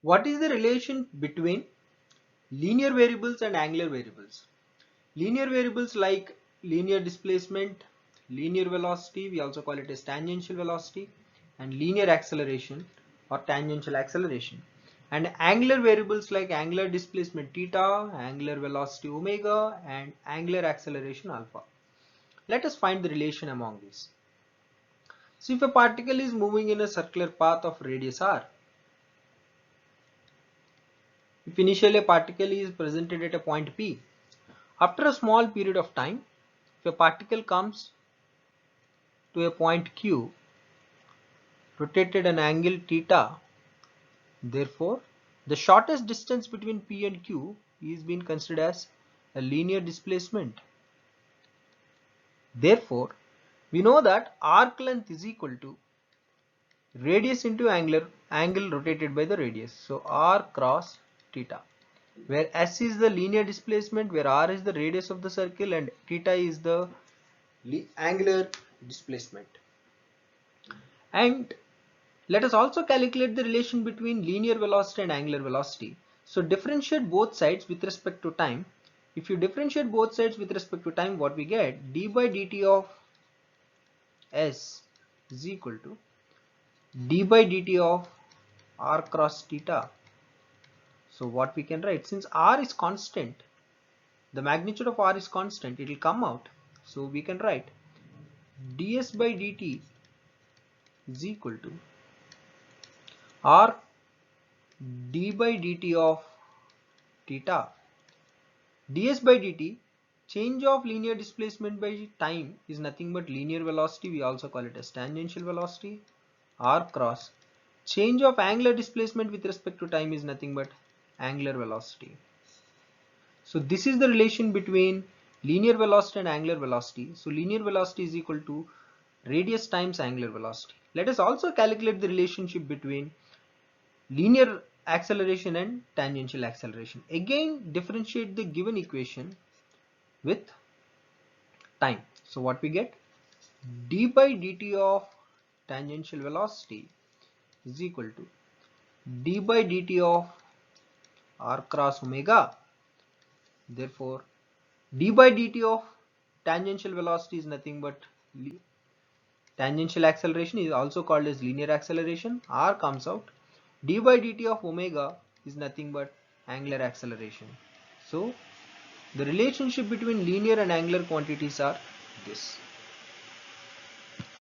What is the relation between linear variables and angular variables? Linear variables like linear displacement, linear velocity, we also call it as tangential velocity, and linear acceleration or tangential acceleration. And angular variables like angular displacement theta, angular velocity omega, and angular acceleration alpha. Let us find the relation among these. So if a particle is moving in a circular path of radius r, if initially a particle is presented at a point P, after a small period of time, if a particle comes to a point Q, rotated an angle theta, therefore the shortest distance between P and Q is being considered as a linear displacement. Therefore, we know that arc length is equal to radius into angle rotated by the radius. So r cross theta, where s is the linear displacement, where r is the radius of the circle, and theta is the angular displacement. And let us also calculate the relation between linear velocity and angular velocity. So differentiate both sides with respect to time. If you differentiate both sides with respect to time, what we get, d by dt of s is equal to d by dt of r cross theta. So what we can write, since r is constant, the magnitude of r is constant, it will come out. So we can write ds by dt is equal to r d by dt of theta. ds by dt, change of linear displacement by time, is nothing but linear velocity, we also call it as tangential velocity. R cross change of angular displacement with respect to time is nothing but angular velocity. So this is the relation between linear velocity and angular velocity. So linear velocity is equal to radius times angular velocity. Let us also calculate the relationship between linear acceleration and tangential acceleration. Again, differentiate the given equation with time. So what we get, d by dt of tangential velocity is equal to d by dt of r cross omega. Therefore d by dt of tangential velocity is nothing but tangential acceleration, is also called as linear acceleration. R comes out, d by dt of omega is nothing but angular acceleration. So the relationship between linear and angular quantities are this.